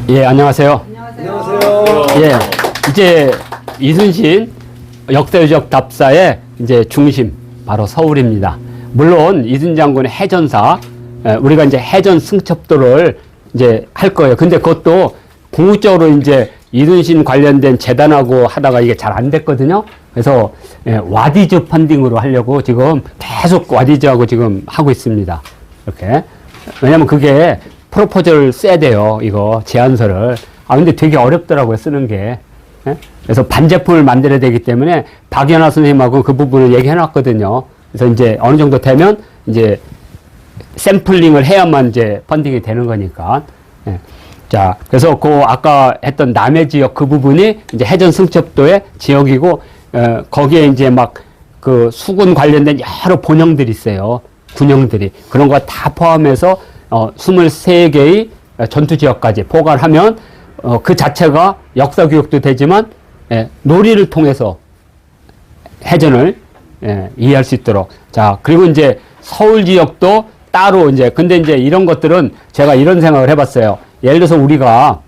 예, 안녕하세요. 안녕하세요. 예, 이제 이순신 역사유적 답사의 이제 중심, 바로 서울입니다. 물론 이순신 장군의 해전사, 우리가 이제 해전 승첩도를 이제 할 거예요. 근데 그것도 궁극적으로 이제 이순신 관련된 재단하고 하다가 이게 잘 안 됐거든요. 그래서 와디즈 펀딩으로 하려고 지금 계속 와디즈하고 지금 하고 있습니다. 이렇게. 왜냐면 그게 프로포즈를 써야 돼요. 이거 제안서를. 근데 되게 어렵더라고요. 쓰는 게. 그래서 반제품을 만들어야 되기 때문에 박연아 선생님하고 그 부분을 얘기해 놨거든요. 그래서 이제 어느 정도 되면 이제 샘플링을 해야만 이제 펀딩이 되는 거니까. 자, 그래서 그 아까 했던 남해 지역 그 부분이 이제 해전 승첩도의 지역이고, 거기에 이제 막 그 수군 관련된 여러 본영들이 있어요. 군영들이. 그런 거 다 포함해서 23개의 전투 지역까지 포괄하면 그 자체가 역사 교육도 되지만 놀이를 통해서 해전을 이해할 수 있도록. 자, 그리고 이제 서울 지역도 따로 이제 근데 이제 이런 것들은 제가 이런 생각을 해봤어요. 예를 들어서 우리가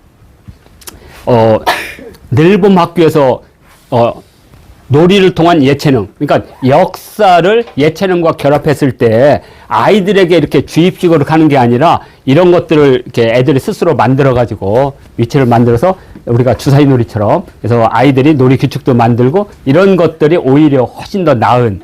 늘봄 학교에서 놀이를 통한 예체능, 그러니까 역사를 예체능과 결합했을 때 아이들에게 이렇게 주입식으로 가는 게 아니라 이런 것들을 이렇게 애들이 스스로 만들어가지고 위치를 만들어서 우리가 주사위 놀이처럼 그래서 아이들이 놀이 규칙도 만들고 이런 것들이 오히려 훨씬 더 나은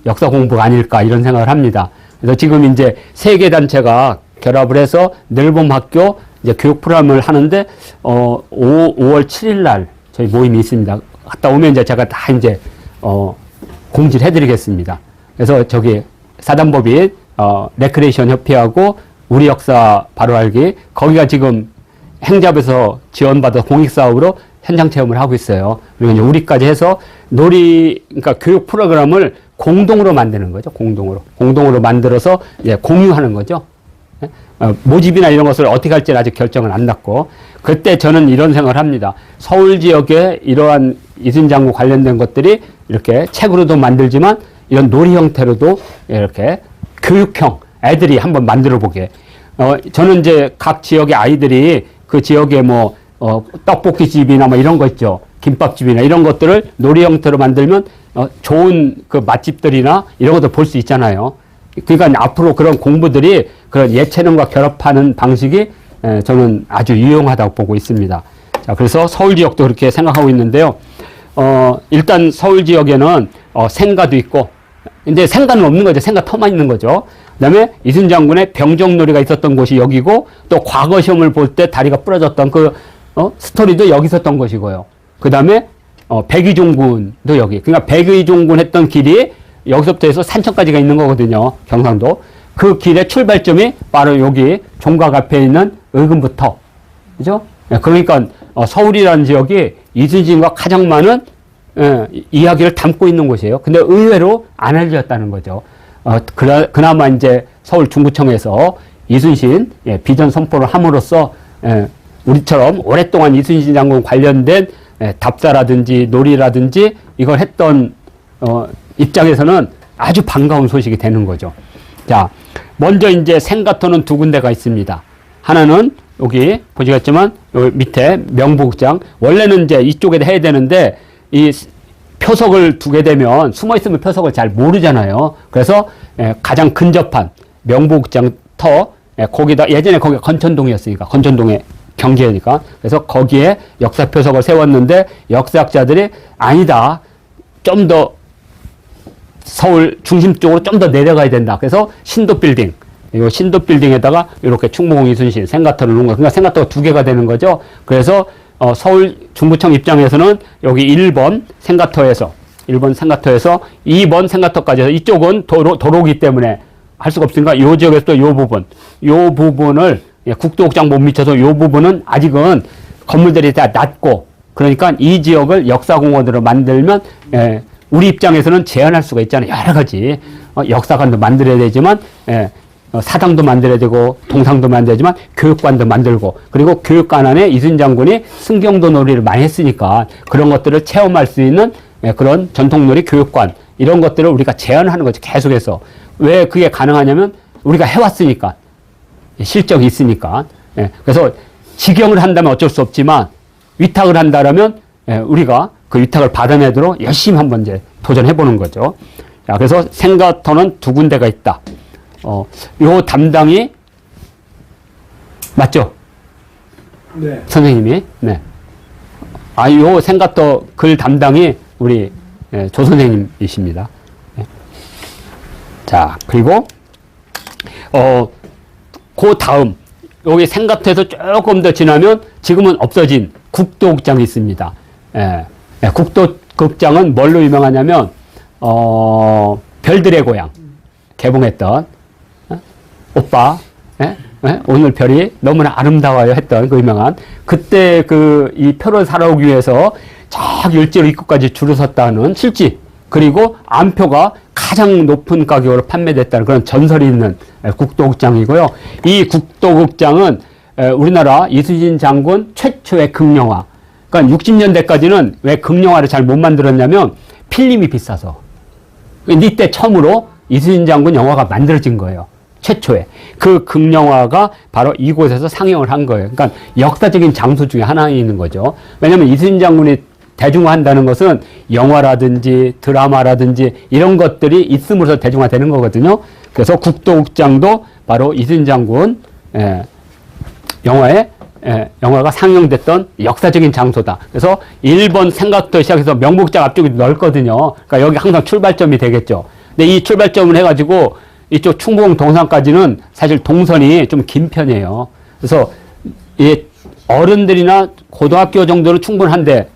역사 공부가 아닐까 이런 생각을 합니다. 그래서 지금 이제 세 개 단체가 결합을 해서 늘봄 학교 이제 교육 프로그램을 하는데 5월 7일 날 저희 모임이 있습니다. 갔다 오면 이제 제가 다 이제 공지를 해드리겠습니다. 그래서 저기 사단법인 레크레이션 협회하고 우리 역사 바로 알기 거기가 지금 행잡에서 지원받아 공익사업으로 현장 체험을 하고 있어요. 그리고 이제 우리까지 해서 놀이 그러니까 교육 프로그램을 공동으로 만드는 거죠. 공동으로 만들어서 이제 공유하는 거죠. 모집이나 이런 것을 어떻게 할지는 아직 결정은 안 났고 그때 저는 이런 생각을 합니다. 서울 지역에 이러한 이순신 장군 관련된 것들이 이렇게 책으로도 만들지만 이런 놀이 형태로도 이렇게 교육형 애들이 한번 만들어 보게. 저는 이제 각 지역의 아이들이 그 지역에 뭐 떡볶이집이나 뭐 이런 거 있죠. 김밥집이나 이런 것들을 놀이 형태로 만들면 좋은 그 맛집들이나 이런 것도 볼 수 있잖아요. 그러니까 앞으로 그런 공부들이 그런 예체능과 결합하는 방식이 저는 아주 유용하다고 보고 있습니다. 자, 그래서 서울 지역도 그렇게 생각하고 있는데요. 일단 서울 지역에는 생가도 있고, 근데 생가는 없는 거죠. 생가 터만 있는 거죠. 그 다음에 이순신 장군의 병정놀이가 있었던 곳이 여기고, 또 과거 시험을 볼 때 다리가 부러졌던 그 스토리도 여기 있었던 것이고요. 그 다음에 백의종군도 여기. 그러니까 백의종군 했던 길이 여기서부터 해서 산천까지가 있는 거거든요. 경상도. 그 길의 출발점이 바로 여기 종각 앞에 있는 의금부터. 그죠? 그러니까 서울이라는 지역이 이순신과 가장 많은 이야기를 담고 있는 곳이에요. 근데 의외로 안 알려졌다는 거죠. 그나마 이제 서울 중구청에서 이순신 비전 선포를 함으로써 우리처럼 오랫동안 이순신 장군 관련된 답사라든지 놀이라든지 이걸 했던 입장에서는 아주 반가운 소식이 되는 거죠. 자, 먼저 이제 생가터는 두 군데가 있습니다. 하나는 여기 보시겠지만 여기 밑에 명보극장. 원래는 이제 이쪽에 해야 되는데 이 표석을 두게 되면 숨어 있으면 표석을 잘 모르잖아요. 그래서 가장 근접한 명보극장 터 거기다 예전에 거기가 건천동이었으니까 건천동에 경계니까 그래서 거기에 역사 표석을 세웠는데 역사학자들이 아니다. 좀 더 서울 중심 쪽으로 좀 더 내려가야 된다. 그래서 신도 빌딩, 이 신도 빌딩에다가 이렇게 충무공 이순신 생가터를 놓은 거. 그러니까 생가터가 두 개가 되는 거죠. 그래서 서울 중구청 입장에서는 여기 1번 생가터에서 2번 생가터까지 해서 이쪽은 도로기 때문에 할 수가 없으니까 이 지역에서 또 이 부분을 국도극장 못 미쳐서 이 부분은 아직은 건물들이 다 낮고 그러니까 이 지역을 역사공원으로 만들면 우리 입장에서는 제한할 수가 있잖아요. 여러 가지. 역사관도 만들어야 되지만, 사당도 만들어야 되고, 동상도 만들어야 되지만, 교육관도 만들고, 그리고 교육관 안에 이순신 장군이 승경도 놀이를 많이 했으니까, 그런 것들을 체험할 수 있는 그런 전통놀이 교육관, 이런 것들을 우리가 제한하는 거죠. 계속해서. 왜 그게 가능하냐면, 우리가 해왔으니까. 실적이 있으니까. 그래서 직영을 한다면 어쩔 수 없지만 위탁을 한다라면 우리가 그 위탁을 받아내도록 열심히 한번 이제 도전해 보는 거죠. 자, 그래서 생가터는 두 군데가 있다. 요 담당이 맞죠? 네. 선생님이. 네. 요 생가터 글 담당이 우리 조 선생님이십니다. 네. 자, 그리고 그 다음 여기 생가터에서 조금 더 지나면 지금은 없어진 국도극장이 있습니다. 국도극장은 뭘로 유명하냐면 별들의 고향 개봉했던 오빠 오늘 별이 너무나 아름다워요 했던 그 유명한 그때 이 표를 사러 오기 위해서 저 일제로 입구까지 줄을 섰다는 실지 그리고 암표가 가장 높은 가격으로 판매됐다는 그런 전설이 있는 국도극장이고요. 이 국도극장은 우리나라 이순신 장군 최초의 극영화. 그러니까 60년대까지는 왜 극영화를 잘 못 만들었냐면 필름이 비싸서. 이때 처음으로 이순신 장군 영화가 만들어진 거예요. 최초에. 그 극영화가 바로 이곳에서 상영을 한 거예요. 그러니까 역사적인 장소 중에 하나에 있는 거죠. 왜냐하면 이순신 장군이 대중화한다는 것은 영화라든지 드라마라든지 이런 것들이 있음으로써 대중화되는 거거든요. 그래서 국도극장도 바로 이순신 장군 영화가 상영됐던 역사적인 장소다. 그래서 1번 생각도 시작해서 명복장 앞쪽이 넓거든요. 그러니까 여기 항상 출발점이 되겠죠. 근데 이 출발점을 해가지고 이쪽 충북 동산까지는 사실 동선이 좀 긴 편이에요. 그래서 이 어른들이나 고등학교 정도는 충분한데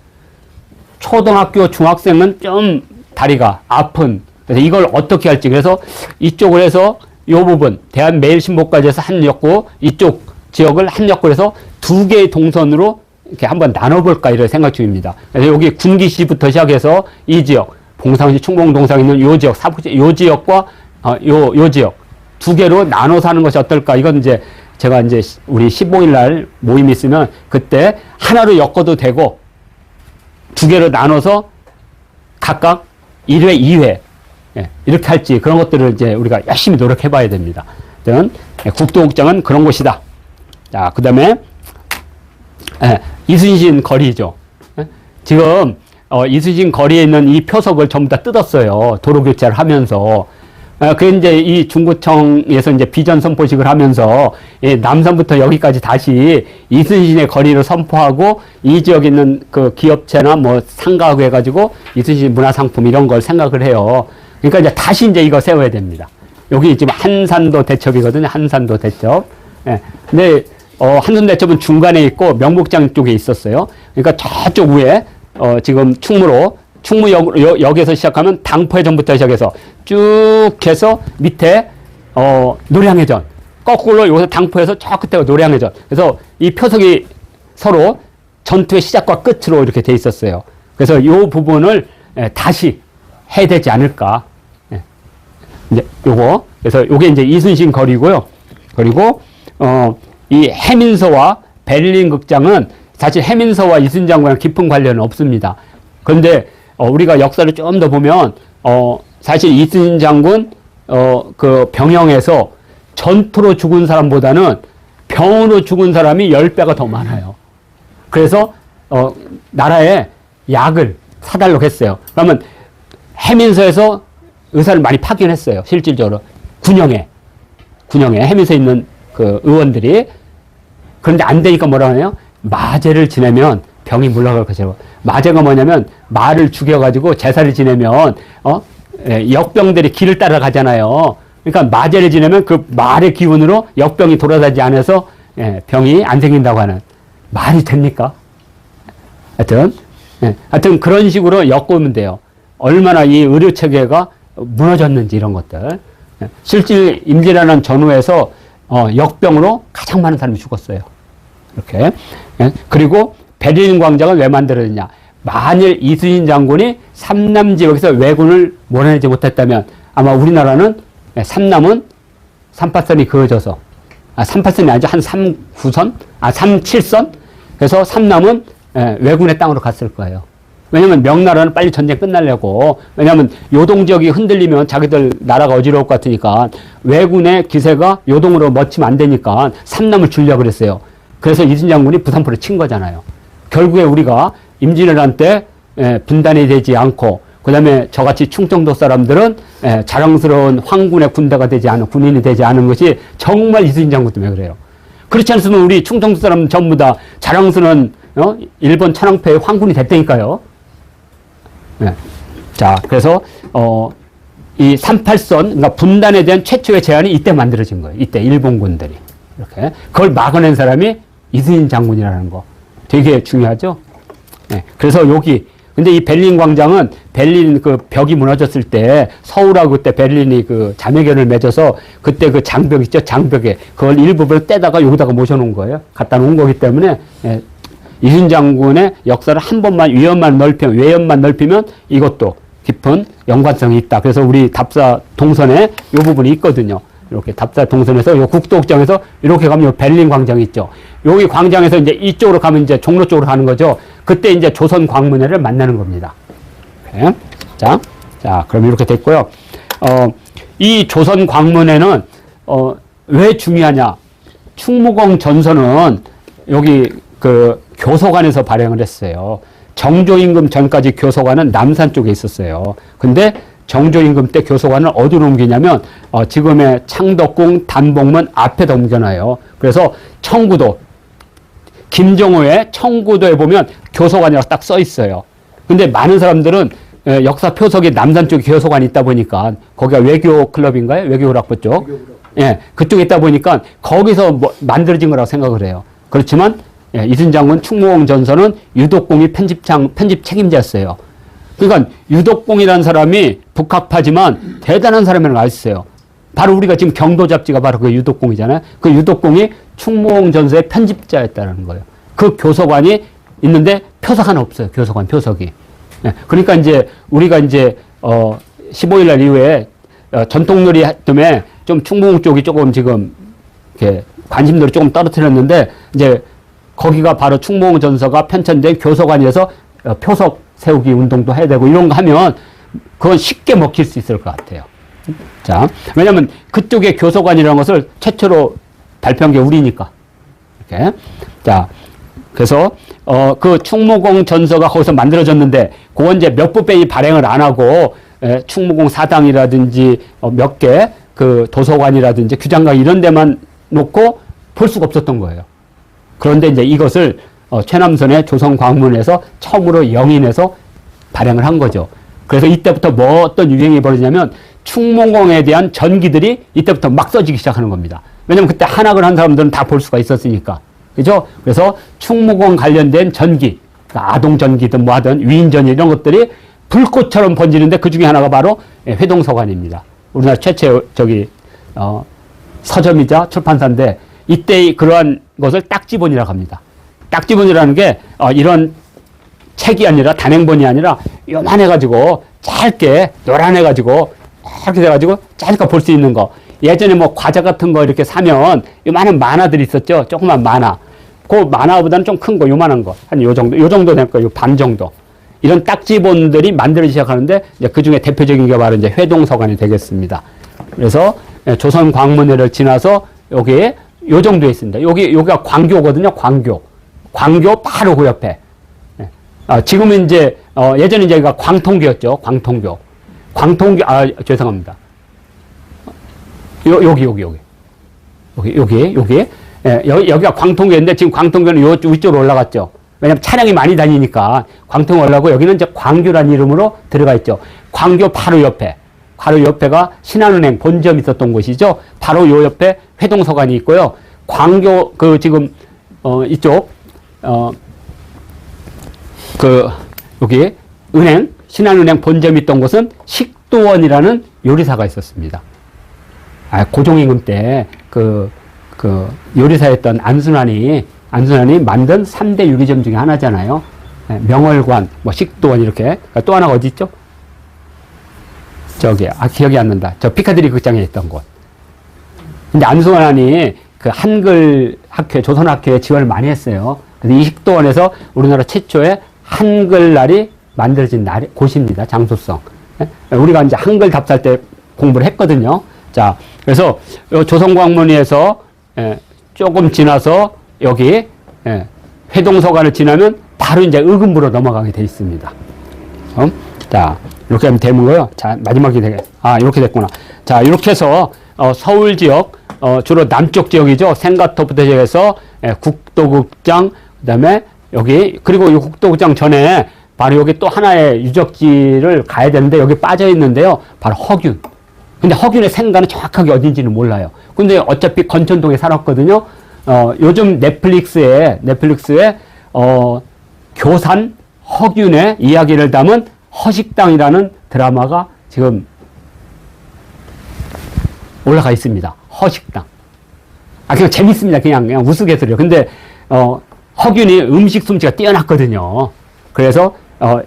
초등학교, 중학생은 좀 다리가 아픈. 그래서 이걸 어떻게 할지. 그래서 이쪽을 해서 이 부분, 대한매일신보까지 해서 한 엮고 이쪽 지역을 한 엮고 해서 두 개의 동선으로 이렇게 한번 나눠볼까 이런 생각 중입니다. 그래서 여기 군기시부터 시작해서 이 지역, 봉상시, 충북동상 있는 요 지역, 사북지, 요 지역과 요 지역 두 개로 나눠서 하는 것이 어떨까. 이건 이제 제가 이제 우리 15일 날 모임이 있으면 그때 하나로 엮어도 되고 두 개로 나눠서 각각 1회, 2회 이렇게 할지 그런 것들을 이제 우리가 열심히 노력해 봐야 됩니다. 국도극장은 그런 곳이다. 자, 그 다음에 이순신 거리죠. 지금 이순신 거리에 있는 이 표석을 전부 다 뜯었어요. 도로 교체를 하면서. 그 이제 이 중구청에서 이제 비전 선포식을 하면서 남산부터 여기까지 다시 이순신의 거리를 선포하고 이 지역에 있는 그 기업체나 뭐 상가하고 해가지고 이순신 문화상품 이런 걸 생각을 해요. 그러니까 이제 다시 이제 이거 세워야 됩니다. 여기 지금 한산도 대첩이거든요. 한산도 대첩. 근데 한산 대첩은 중간에 있고 명복장 쪽에 있었어요. 그러니까 저쪽 위에 지금 충무역에서 시작하면 당포해전부터 시작해서 쭉 해서 밑에 노량해전 거꾸로 여기서 당포해서 저 끝에가 노량해전. 그래서 이 표석이 서로 전투의 시작과 끝으로 이렇게 돼 있었어요. 그래서 이 부분을 다시 해야 되지 않을까. 이제 요거 그래서 요게 이제 이순신 거리고요. 그리고 이 해민서와 베를린 극장은 사실 해민서와 이순신 장군이랑 깊은 관련은 없습니다. 그런데 우리가 역사를 좀 더 보면 사실 이순신 장군 그 병영에서 전투로 죽은 사람보다는 병으로 죽은 사람이 10배가 더 많아요. 그래서 나라에 약을 사달라고 했어요. 그러면 해민서에서 의사를 많이 파견했어요. 실질적으로 군영에 해민서에 있는 그 의원들이. 그런데 안 되니까 뭐라고 하냐요? 마제를 지내면 병이 물러갈 것이라고. 마제가 뭐냐면 말을 죽여가지고 제사를 지내면 역병들이 길을 따라가잖아요. 그러니까 마제를 지내면 그 말의 기운으로 역병이 돌아다니지 않아서 병이 안 생긴다고 하는. 말이 됩니까? 하여튼 그런 식으로 엮으면 돼요. 얼마나 이 의료체계가 무너졌는지 이런 것들. 실질 임진왜란 전후에서 역병으로 가장 많은 사람이 죽었어요. 이렇게. 그리고 베를린 광장을 왜 만들었느냐. 만일 이순신 장군이 삼남 지역에서 왜군을 몰아내지 못했다면 아마 우리나라는 삼남은 38선이 그어져서 38선이 아니죠. 한 39선? 37선? 그래서 삼남은 왜군의 땅으로 갔을 거예요. 왜냐면 명나라는 빨리 전쟁 끝나려고. 왜냐면 요동 지역이 흔들리면 자기들 나라가 어지러울 것 같으니까 왜군의 기세가 요동으로 멎치면 안 되니까 삼남을 주려고 그랬어요. 그래서 이순신 장군이 부산포를 친 거잖아요. 결국에 우리가 임진왜란 때 분단이 되지 않고 그다음에 저같이 충청도 사람들은 자랑스러운 황군의 군대가 되지 않은 군인이 되지 않은 것이 정말 이순신 장군 때문에 그래요. 그렇지 않으면 우리 충청도 사람 전부 다 자랑스러운 일본 천황폐의 황군이 됐다니까요. 자, 그래서 이 38선, 그러니까 분단에 대한 최초의 제안이 이때 만들어진 거예요. 이때 일본군들이 이렇게 그걸 막아낸 사람이 이순신 장군이라는 거 되게 중요하죠. 그래서 여기 근데 이 베를린 광장은 베를린 그 벽이 무너졌을 때 서울하고 그때 베를린이 그 자매견을 맺어서 그때 그 장벽 있죠, 장벽에 그걸 일부분을 떼다가 여기다가 모셔놓은 거예요. 갖다 놓은 거기 때문에 이순신 장군의 역사를 한 번만 외연만 넓히면 이것도 깊은 연관성이 있다. 그래서 우리 답사 동선에 이 부분이 있거든요. 이렇게 답사 동선에서 요 국도극장에서 이렇게 가면 요 베를린 광장이 있죠. 여기 광장에서 이제 이쪽으로 가면 이제 종로 쪽으로 가는 거죠. 그때 이제 조선 광문회를 만나는 겁니다. 이렇게. 자, 그럼 이렇게 됐고요. 이 조선 광문회는 왜 중요하냐? 충무공 전선은 여기 그 교서관에서 발행을 했어요. 정조임금 전까지 교서관은 남산 쪽에 있었어요. 근데 정조임금 때 교서관을 어디로 옮기냐면 지금의 창덕궁 단복문 앞에다 옮겨놔요. 그래서 청구도 김정호의 청구도에 보면 교서관이라고 딱 써 있어요. 근데 많은 사람들은 역사 표석에 남산 쪽에 교서관이 있다 보니까 거기가 외교 클럽인가요? 외교학부 쪽. 그쪽에 있다 보니까 거기서 만들어진 거라고 생각을 해요. 그렇지만 이순신 장군 충무공 전선은 유독공이 편집 책임자였어요. 그러니까 유독공이라는 사람이 북학파지만 대단한 사람이라는 걸 알 수 있어요. 바로 우리가 지금 경도 잡지가 바로 그 유독공이잖아요. 그 유독공이 충무공 전서의 편집자였다는 거예요. 그 교서관이 있는데 표석 하나 없어요. 교서관 표석이. 그러니까 이제 우리가 이제 15일 날 이후에 전통놀이 때문에 좀 충무공 쪽이 조금 지금 이렇게 관심도를 조금 떨어뜨렸는데 이제 거기가 바로 충무공 전서가 편찬된 교서관이어서 표석 세우기 운동도 해야 되고 이런 거 하면 그건 쉽게 먹힐 수 있을 것 같아요. 자, 왜냐면 그쪽에 교서관이라는 것을 최초로 발표한 게 우리니까. 이렇게. 자, 그래서 그 충무공 전서가 거기서 만들어졌는데 그건 이제 몇 부빼이 발행을 안 하고 충무공 사당이라든지 몇 개 그 도서관이라든지 규장각 이런 데만 놓고 볼 수가 없었던 거예요. 그런데 이제 이것을 최남선의 조선광문에서 처음으로 영인해서 발행을 한 거죠. 그래서 이때부터 어떤 유행이 벌어지냐면 충무공에 대한 전기들이 이때부터 막 써지기 시작하는 겁니다. 왜냐면 그때 한학을 한 사람들은 다 볼 수가 있었으니까. 그죠? 그래서 충무공 관련된 전기, 그러니까 아동전기든 뭐 하든 위인전 이런 것들이 불꽃처럼 번지는데 그 중에 하나가 바로 회동서관입니다. 우리나라 최초의 서점이자 출판사인데 이때 그러한 것을 딱지본이라고 합니다. 딱지본이라는 게 이런 책이 아니라 단행본이 아니라 요만해가지고 짧게 노란해가지고 이렇게 돼가지고 짧게 볼 수 있는 거. 예전에 뭐 과자 같은 거 이렇게 사면 요만한 만화들이 있었죠. 조그만 만화. 그 만화보다는 좀 큰 거, 요만한 거. 한 요 정도 될 거예요. 반 정도. 이런 딱지본들이 만들어지기 시작하는데 이제 그 중에 대표적인 게 바로 이제 회동서관이 되겠습니다. 그래서 조선 광문회를 지나서 여기에 요 정도에 있습니다. 여기가 광교거든요. 광교 바로 그 옆에. 지금은 이제 예전에 이제 여기가 광통교였죠. 광통교. 죄송합니다. 여기가 광통교인데 지금 광통교는 요 위쪽으로 올라갔죠. 왜냐면 차량이 많이 다니니까 광통에 올라가고 여기는 이제 광교라는 이름으로 들어가 있죠. 광교 바로 옆에가 신한은행 본점이 있었던 곳이죠. 바로 요 옆에 회동서관이 있고요. 광교 지금 이쪽 여기 신한은행 본점이 있던 곳은 식도원이라는 요리사가 있었습니다. 고종임금 때 요리사였던 안순환이 만든 3대 유리점 중에 하나잖아요. 명월관, 식도원 이렇게. 또 하나가 어디 있죠? 기억이 안 난다. 피카디리 극장에 있던 곳. 근데 안순환이 그 한글 학회, 조선 학회에 지원을 많이 했어요. 그래서 이 식도원에서 우리나라 최초의 한글날이 만들어진 곳입니다. 장소성. 우리가 이제 한글 답사할 때 공부를 했거든요. 자, 그래서 조선광문위에서 조금 지나서 여기 예, 회동서관을 지나면 바로 이제 의금부로 넘어가게 돼 있습니다. 자, 이렇게 하면 되는 거예요. 자, 마지막이 되게, 이렇게 됐구나. 자, 이렇게 해서, 서울 지역, 주로 남쪽 지역이죠. 생가토부터 시작해서, 국도극장, 그 다음에 여기, 그리고 이 국도극장 전에 바로 여기 또 하나의 유적지를 가야 되는데 여기 빠져 있는데요. 바로 허균. 근데 허균의 생가는 정확하게 어딘지는 몰라요. 근데 어차피 건천동에 살았거든요. 요즘 넷플릭스에, 교산 허균의 이야기를 담은 허식당이라는 드라마가 지금 올라가 있습니다. 허식당. 그냥 재밌습니다. 그냥 우스갯소리요. 근데, 허균이 음식 솜씨가 뛰어났거든요. 그래서,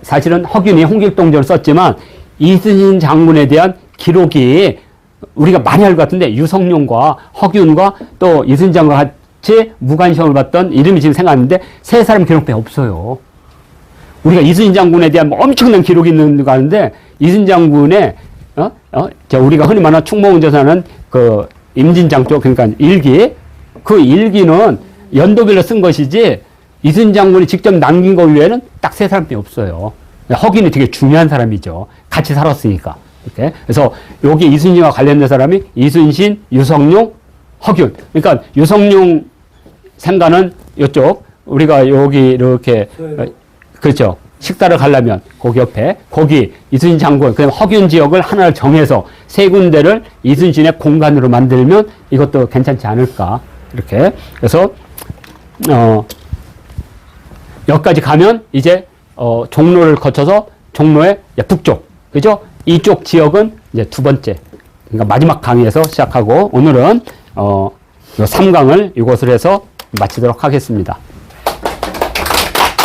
사실은 허균이 홍길동전을 썼지만 이순신 장군에 대한 기록이 우리가 많이 알고 같은데 유성룡과 허균과 또 이순신 장군과 같이 무관시험을 받던 이름이 지금 생각나는데 세 사람 기록밖에 없어요. 우리가 이순신 장군에 대한 엄청난 기록이 있는 거 아는데 이순신 장군의 우리가 흔히 말하는 충무운전에서 하는 그 임진장 쪽 그러니까 일기 그 일기는 연도별로 쓴 것이지 이순신 장군이 직접 남긴 거 외에는 딱 세 사람밖에 없어요. 허균이 되게 중요한 사람이죠. 같이 살았으니까. 이렇게. 그래서 여기 이순신과 관련된 사람이 이순신, 유성룡, 허균. 그러니까 유성룡 생가는 이쪽 우리가 여기 이렇게 그렇죠. 식사를 가려면 거기 옆에 거기 이순신 장군 그다음 허균 지역을 하나를 정해서 세 군데를 이순신의 공간으로 만들면 이것도 괜찮지 않을까 이렇게 그래서 여기까지 가면 이제 종로를 거쳐서 종로의 북쪽 그죠? 이쪽 지역은 이제 두 번째 그러니까 마지막 강의에서 시작하고 오늘은 3강을 이곳을 해서 마치도록 하겠습니다.